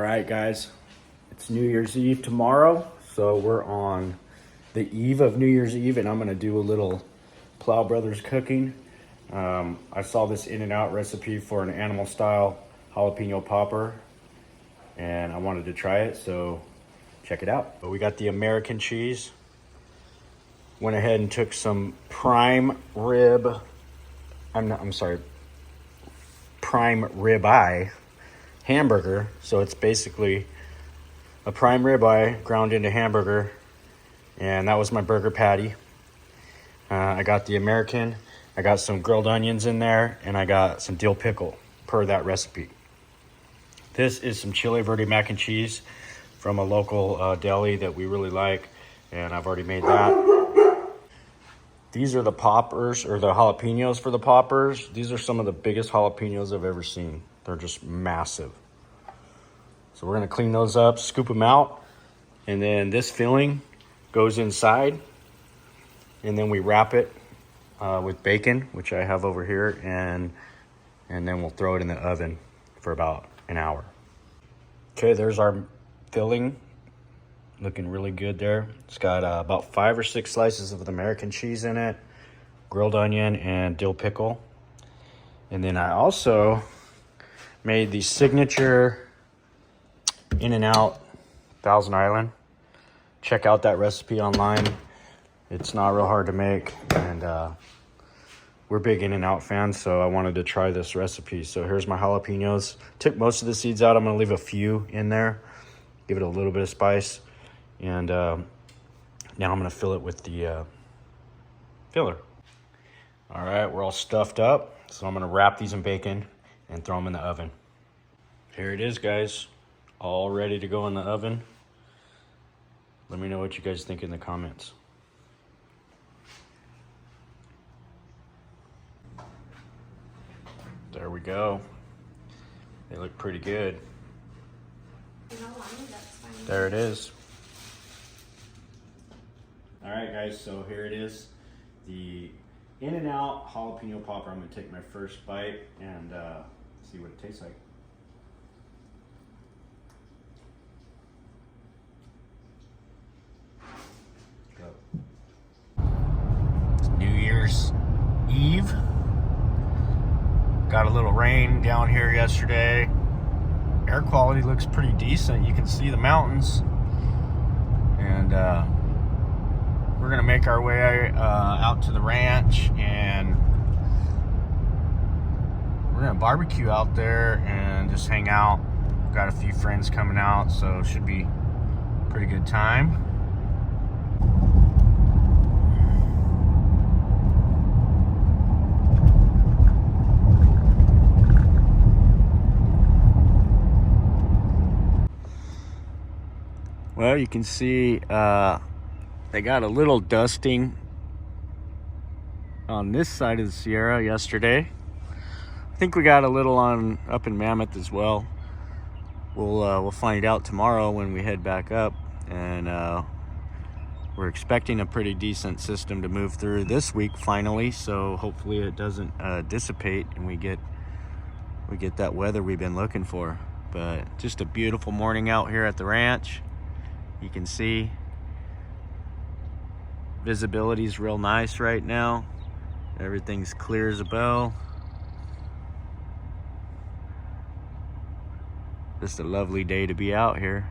All right, guys, it's New Year's Eve tomorrow, so we're on the eve of New Year's Eve, and I'm gonna do a little Plow Brothers cooking. I saw this In-N-Out recipe for an animal style jalapeno popper, and I wanted to try it, so check it out. But we got the American cheese. Went ahead and took some prime rib. Prime ribeye hamburger. So it's basically a prime ribeye ground into hamburger, and that was my burger patty. I got the American. I got some grilled onions in there, and I got some dill pickle per that recipe. This is some chile verde mac and cheese from a local deli that we really like, and I've already made that. These are the poppers, or the jalapenos for the poppers. These are some of the biggest jalapenos I've ever seen. They're just massive. So we're gonna clean those up, scoop them out, and then this filling goes inside, and then we wrap it with bacon, which I have over here, and then we'll throw it in the oven for about an hour. Okay, there's our filling. Looking really good there. It's got about 5 or 6 slices of the American cheese in it, grilled onion, and dill pickle. And then I also made the signature In-N-Out Thousand Island. Check out that recipe online. It's not real hard to make, and we're big In-N-Out fans, so I wanted to try this recipe. So here's my jalapenos. Took most of the seeds out. I'm gonna leave a few in there, give it a little bit of spice. And now I'm gonna fill it with the filler. All right, we're all stuffed up. So I'm gonna wrap these in bacon and throw them in the oven. Here it is, guys. All ready to go in the oven. Let me know what you guys think in the comments. There we go. They look pretty good. There it is. All right, guys, so here it is. The In-N-Out jalapeno popper. I'm gonna take my first bite and see what it tastes like. It's New Year's Eve. Got a little rain down here yesterday. Air quality looks pretty decent. You can see the mountains. And we're gonna make our way out to the ranch, and we're gonna barbecue out there and just hang out. Got a few friends coming out, so it should be a pretty good time. Well, you can see they got a little dusting on this side of the Sierra yesterday. I think we got a little on up in Mammoth as well. We'll find out tomorrow when we head back up, and we're expecting a pretty decent system to move through this week finally. So hopefully it doesn't dissipate and we get that weather we've been looking for. But just a beautiful morning out here at the ranch. You can see visibility is real nice right now. Everything's clear as a bell. Just a lovely day to be out here.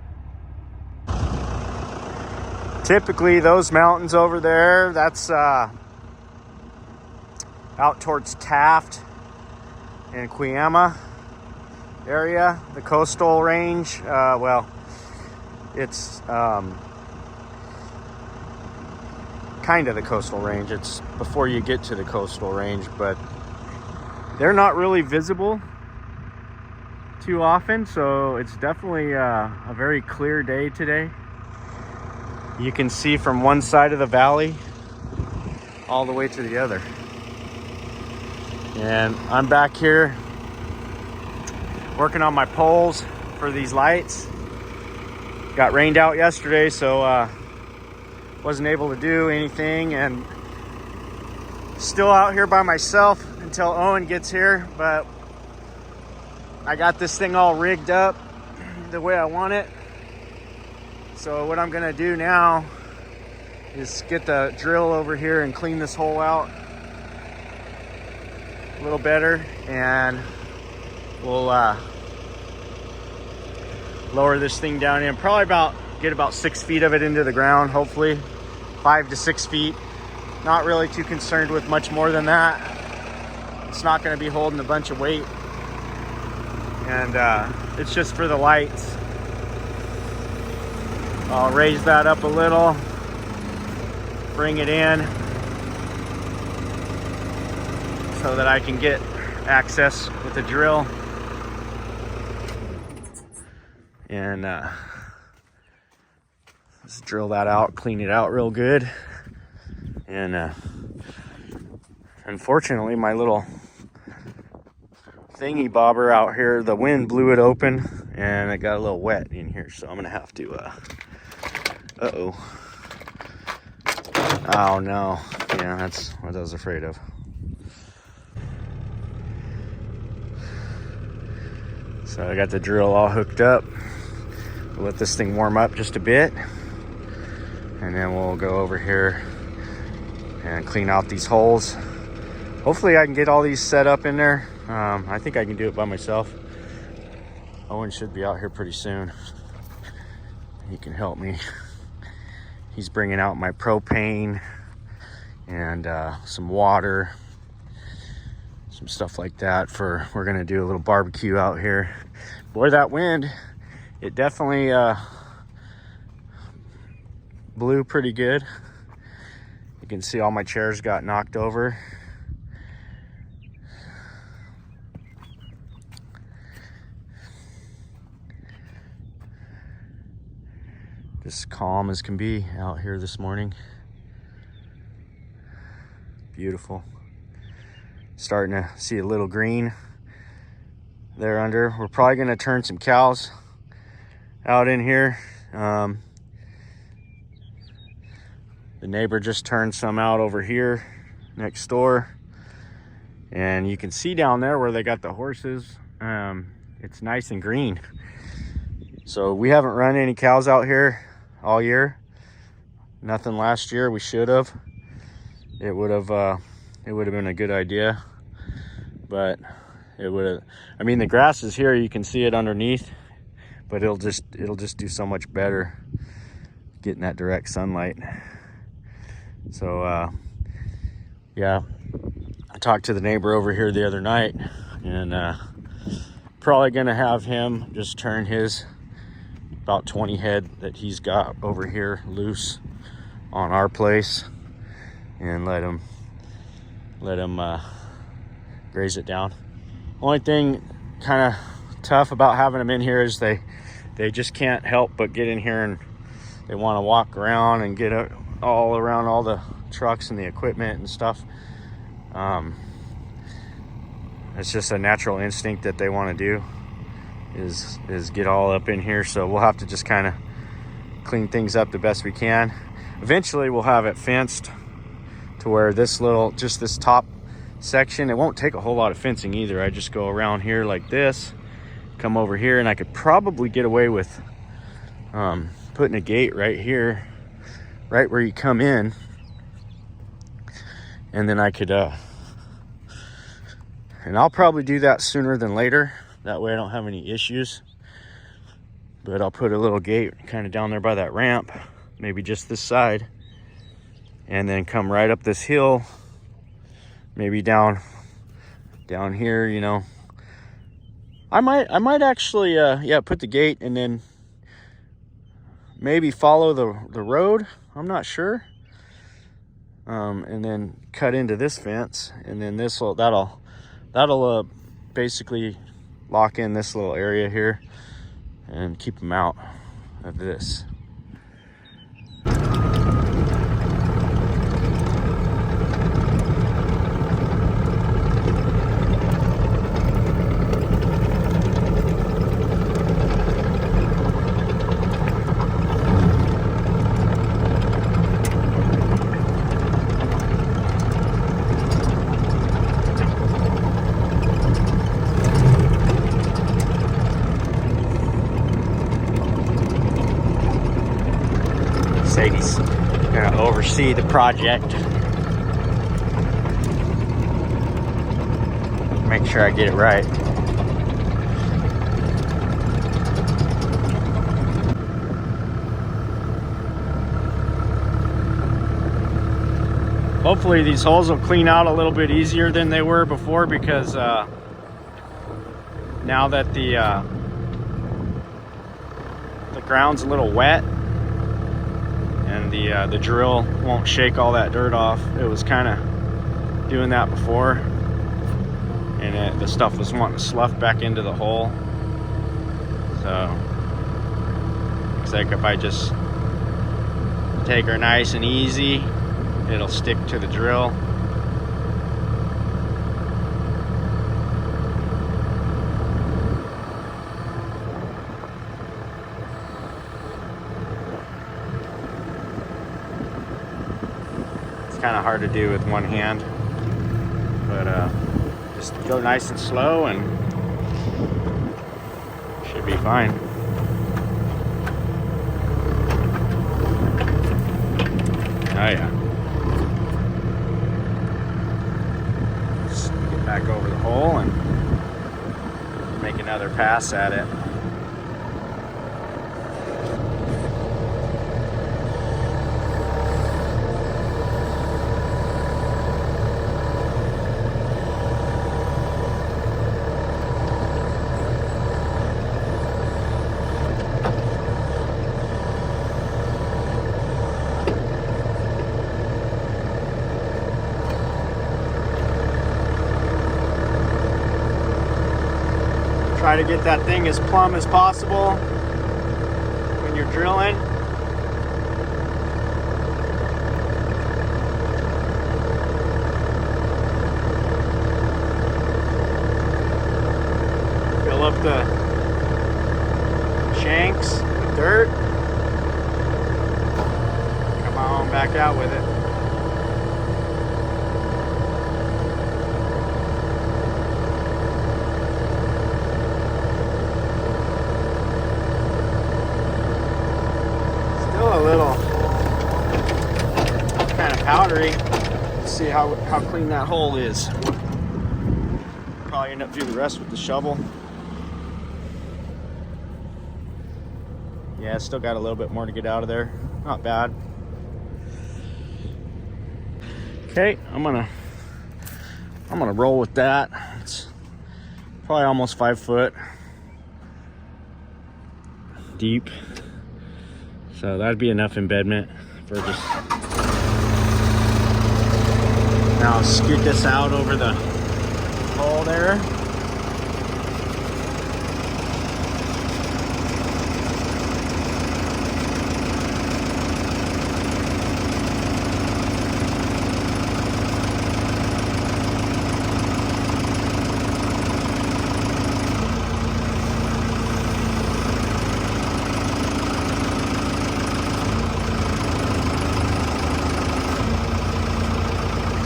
Typically those mountains over there, that's out towards Taft and Cuyama area, the coastal range. Well, it's kind of the coastal range. It's before you get to the coastal range, but they're not really visible too often, so it's definitely a very clear day today. You can see from one side of the valley all the way to the other. And I'm back here working on my poles for these lights. Got rained out yesterday, so wasn't able to do anything, and still out here by myself until Owen gets here. But I got this thing all rigged up the way I want it. So what I'm gonna do now is get the drill over here and clean this hole out a little better, and we'll lower this thing down in, probably get about 6 feet of it into the ground, hopefully 5 to 6 feet. Not really too concerned with much more than that. It's not going to be holding a bunch of weight, and it's just for the lights. I'll raise that up a little, bring it in so that I can get access with the drill, and let's drill that out, clean it out real good. And unfortunately, my little thingy bobber out here, the wind blew it open and it got a little wet in here, so I'm gonna have to oh no, yeah, that's what I was afraid of. So I got the drill all hooked up. We'll let this thing warm up just a bit, and then we'll go over here and clean out these holes. Hopefully I can get all these set up in there. I think I can do it by myself. Owen should be out here pretty soon. He can help me. He's bringing out my propane and some water, some stuff like that we're gonna do a little barbecue out here. Boy, that wind, it definitely blew pretty good. You can see all my chairs got knocked over. Just calm as can be out here this morning. Beautiful. Starting to see a little green there under. We're probably gonna turn some cows out in here. The neighbor just turned some out over here next door, and you can see down there where they got the horses, it's nice and green. So we haven't run any cows out here all year. Nothing last year. We should have. It would have been a good idea, but it would have, I mean, the grass is here, you can see it underneath, but it'll just do so much better getting that direct sunlight. So yeah, I talked to the neighbor over here the other night, and probably gonna have him just turn his about 20 head that he's got over here loose on our place, and let him graze it down. Only thing kind of tough about having them in here is they just can't help but get in here, and they want to walk around and get all around all the trucks and the equipment and stuff. It's just a natural instinct that they want to do is get all up in here. So we'll have to just kind of clean things up the best we can. Eventually we'll have it fenced to where this top section, it won't take a whole lot of fencing either. I just go around here like this, come over here, and I could probably get away with putting a gate right here, right where you come in, and then I could and I'll probably do that sooner than later, that way I don't have any issues. But I'll put a little gate kind of down there by that ramp, maybe just this side, and then come right up this hill, maybe down here, you know. I might actually put the gate and then maybe follow the road, I'm not sure, and then cut into this fence, and then that'll basically lock in this little area here and keep them out of this. say he's gonna oversee the project. Make sure I get it right. Hopefully these holes will clean out a little bit easier than they were before, because now that the ground's a little wet and the drill won't shake all that dirt off. It was kind of doing that before, and the stuff was wanting to slough back into the hole. So looks like if I just take her nice and easy, it'll stick to the drill. It's kind of hard to do with one hand, but just go nice and slow and should be fine. Oh yeah. Just get back over the hole and make another pass at it. Try to get that thing as plumb as possible when you're drilling. Fill up the shanks with dirt. Come on back out with it. A little kind of powdery. Let's see how clean that hole is. Probably end up doing the rest with the shovel. Yeah, still got a little bit more to get out of there. Not bad. Okay, I'm gonna roll with that. It's probably almost 5 foot deep. So that'd be enough embedment for just... Now I'll scoot this out over the hole there.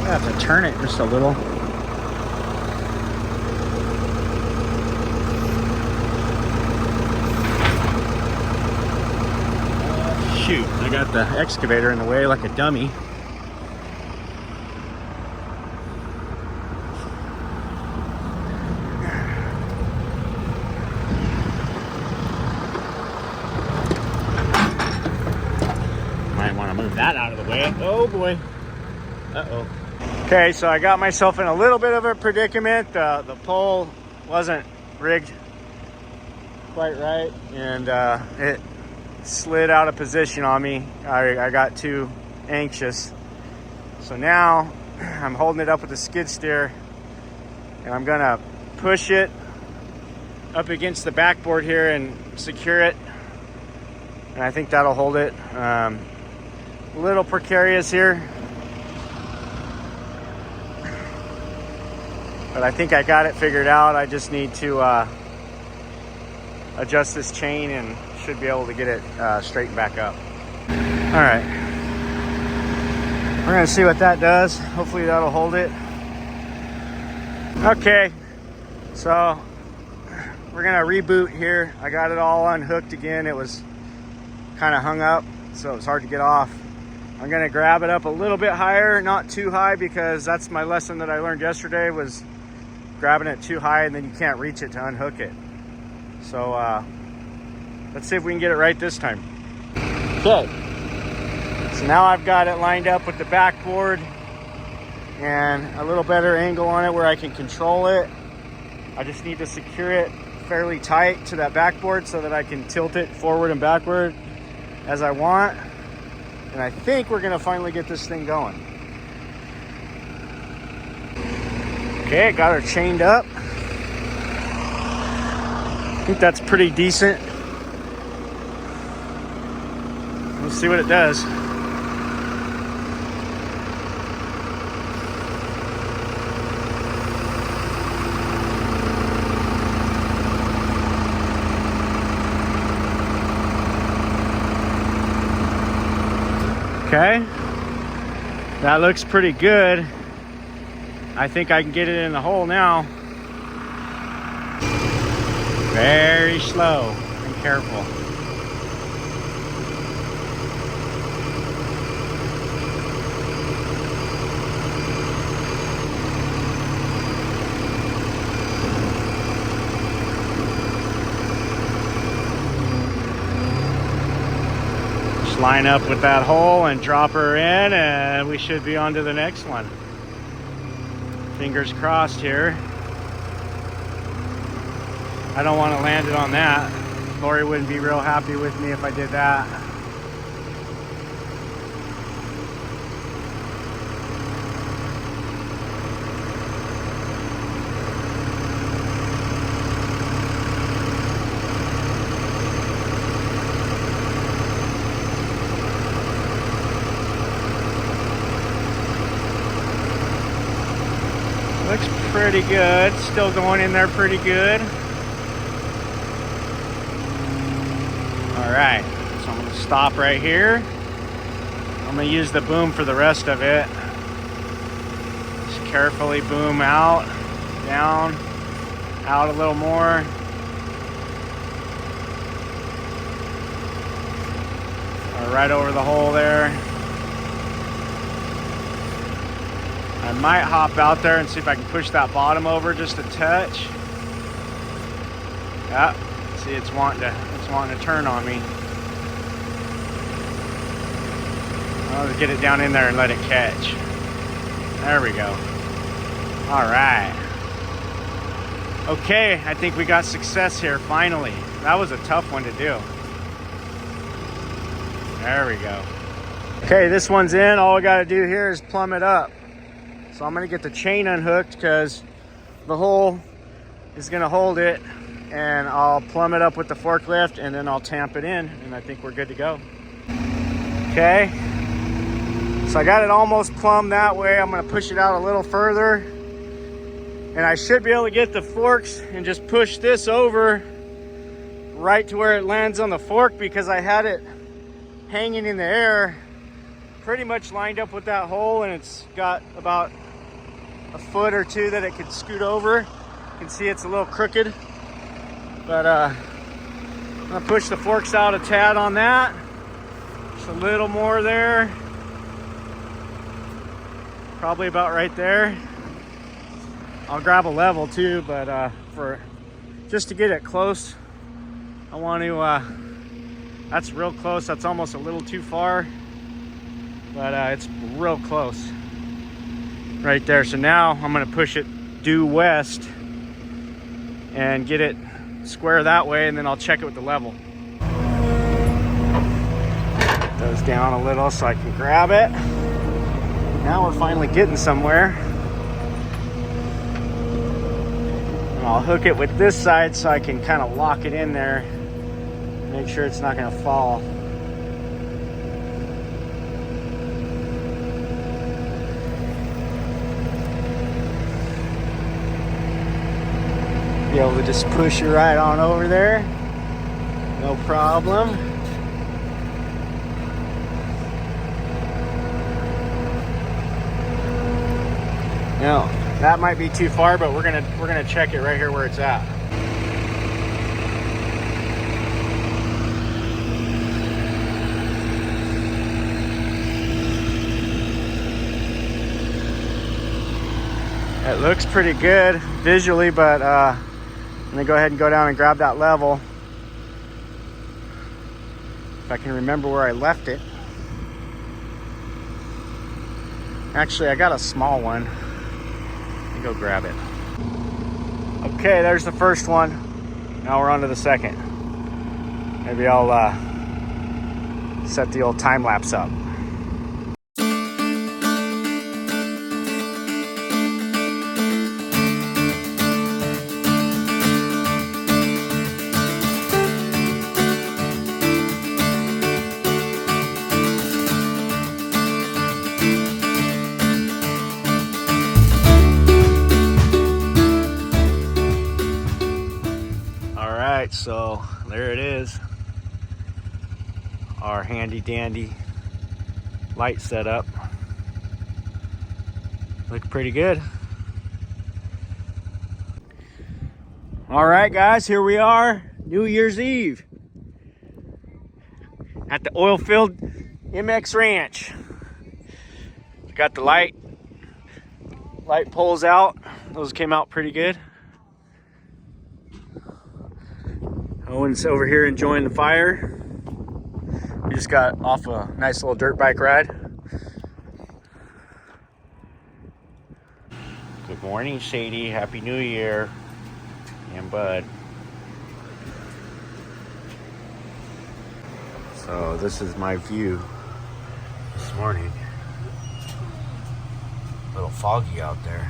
I have to turn it just a little. Shoot, I got the excavator in the way like a dummy. Might want to move that out of the way. Oh boy. Uh-oh. Okay, so I got myself in a little bit of a predicament. The pole wasn't rigged quite right, and it slid out of position on me. I got too anxious. So now I'm holding it up with the skid steer, and I'm gonna push it up against the backboard here and secure it. And I think that'll hold it. A little precarious here, but I think I got it figured out. I just need to adjust this chain and should be able to get it straightened back up. All right, we're gonna see what that does. Hopefully that'll hold it. Okay, so we're gonna reboot here. I got it all unhooked again. It was kind of hung up, so it's hard to get off. I'm gonna grab it up a little bit higher, not too high, because that's my lesson that I learned yesterday, was grabbing it too high and then you can't reach it to unhook it. So let's see if we can get it right this time. Okay, so now I've got it lined up with the backboard and a little better angle on it where I can control it. I just need to secure it fairly tight to that backboard so that I can tilt it forward and backward as I want. And I think we're gonna finally get this thing going. Okay, got her chained up. I think that's pretty decent. Let's see what it does. Okay, that looks pretty good. I think I can get it in the hole now. Very slow and careful. Just line up with that hole and drop her in, and we should be on to the next one. Fingers crossed here. I don't want to land it on that. Lori wouldn't be real happy with me if I did that. Looks pretty good. Still going in there pretty good. All right, so I'm gonna stop right here. I'm gonna use the boom for the rest of it. Just carefully boom out, down, out a little more. Right over the hole there. I might hop out there and see if I can push that bottom over just a touch. Yeah, see, it's wanting to turn on me. I'll get it down in there and let it catch. There we go. All right. Okay, I think we got success here finally. That was a tough one to do. There we go. Okay, this one's in. All we got to do here is plumb it up. So I'm going to get the chain unhooked because the hole is going to hold it, and I'll plumb it up with the forklift and then I'll tamp it in, and I think we're good to go. Okay, so I got it almost plumbed that way. I'm going to push it out a little further, and I should be able to get the forks and just push this over right to where it lands on the fork, because I had it hanging in the air pretty much lined up with that hole, and it's got about a foot or two that it could scoot over. You can see it's a little crooked, but I'm gonna push the forks out a tad on that. Just a little more there, probably about right there. I'll grab a level too, but for just to get it close, I want to that's real close. That's almost a little too far, but it's real close right there. So now I'm going to push it due west and get it square that way, and then I'll check it with the level. Goes down a little so I can grab it. Now we're finally getting somewhere. And I'll hook it with this side so I can kind of lock it in there. Make sure it's not going to fall. Be able to just push it right on over there. No problem. Now, that might be too far, but we're gonna check it right here where it's at. It looks pretty good visually, but I'm gonna go ahead and go down and grab that level. If I can remember where I left it. Actually, I got a small one. Let me go grab it. Okay, there's the first one. Now we're on to the second. Maybe I'll set the old time lapse up. So there it is, our handy dandy light setup. Look pretty good. All right guys, here we are, New Year's Eve at the Oilfield MX Ranch. Got the light poles out. Those came out pretty good. Owen's over here enjoying the fire. We just got off a nice little dirt bike ride. Good morning, Sadie. Happy New Year. And Bud. So this is my view this morning. A little foggy out there.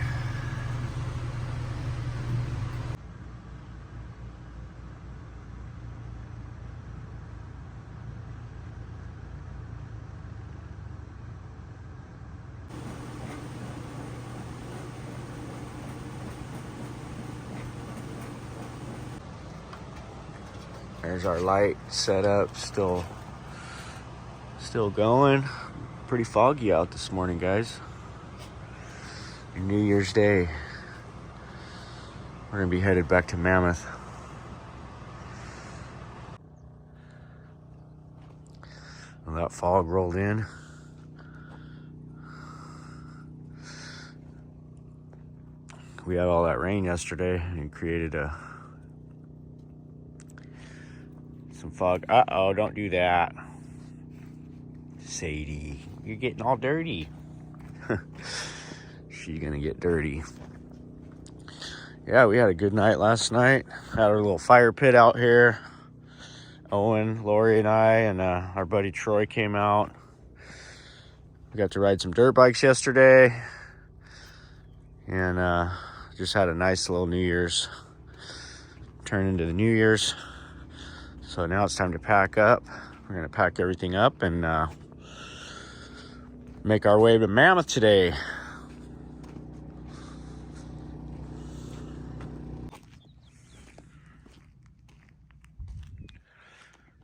There's our light setup, still going. Pretty foggy out this morning, guys. New Year's Day. We're gonna be headed back to Mammoth. Well, that fog rolled in. We had all that rain yesterday and created some fog. Uh-oh, don't do that. Sadie, you're getting all dirty. She's gonna get dirty. Yeah, we had a good night last night. Had our little fire pit out here. Owen, Lori, and I, and our buddy Troy came out. We got to ride some dirt bikes yesterday. And just had a nice little New Year's. Turn into the New Year's. So now it's time to pack up. We're gonna pack everything up and make our way to Mammoth today.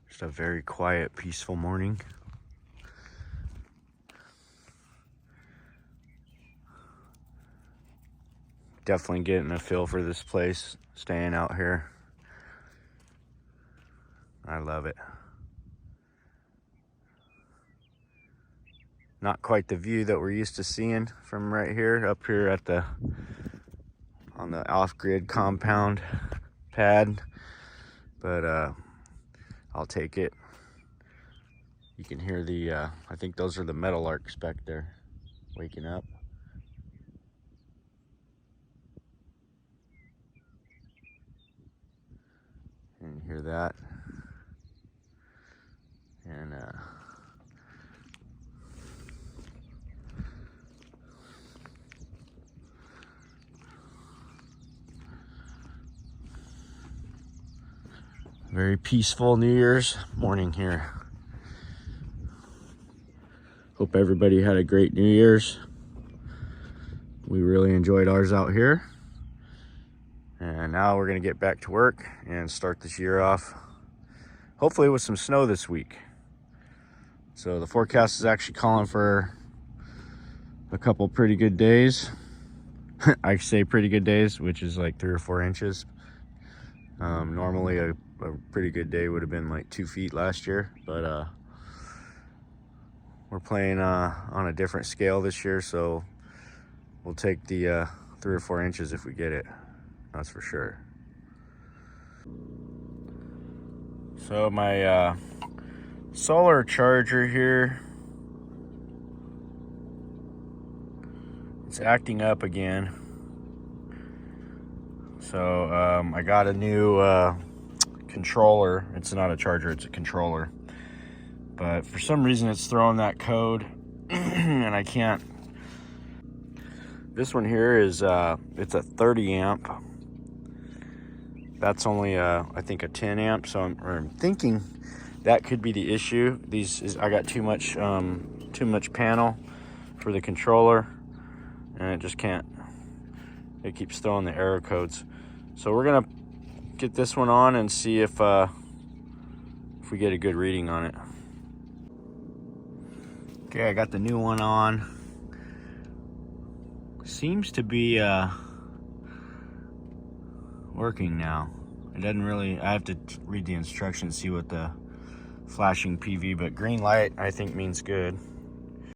Just a very quiet, peaceful morning. Definitely getting a feel for this place, staying out here. I love it. Not quite the view that we're used to seeing from right here, up here at on the off-grid compound pad, but I'll take it. You can hear the, I think those are the meadowlarks back there waking up. And hear that. And very peaceful New Year's morning here. Hope everybody had a great New Year's. We really enjoyed ours out here. And now we're gonna get back to work and start this year off, hopefully with some snow this week. So the forecast is actually calling for a couple pretty good days. I say pretty good days, which is like 3 or 4 inches. Normally a pretty good day would have been like 2 feet last year, but we're playing on a different scale this year, so we'll take the 3 or 4 inches if we get it. That's for sure. So my solar charger here, it's acting up again. So I got a new controller. It's not a charger, it's a controller. But for some reason it's throwing that code and I can't. This one here is it's a 30 amp. That's only I think a 10 amp, so I'm thinking that could be the issue. I got too much panel for the controller, and it just can't. It keeps throwing the error codes. So we're gonna get this one on and see if we get a good reading on it. Okay, I got the new one on. Seems to be working now. It doesn't really, I have to read the instructions, see what the flashing PV, but green light I think means good.